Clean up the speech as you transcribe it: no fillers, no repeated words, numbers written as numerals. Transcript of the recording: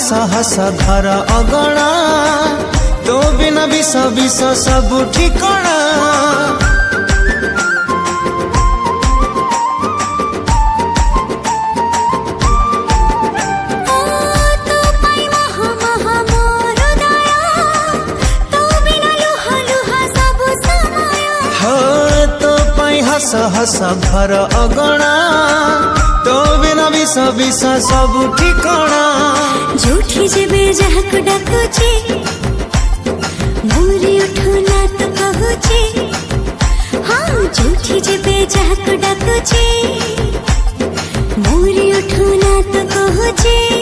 हस हस घर अगणा तो बिना विष विष सब ठिकणा। हस हस घर अगणा तो बिना विष विष सब ठिकणा। जोठी जेबे जहाक डाकुची मोरी उठो ना तो कहूची। हाँ जोठी जेबे जहाक डाकुची मोरी उठो ना तो कहूची।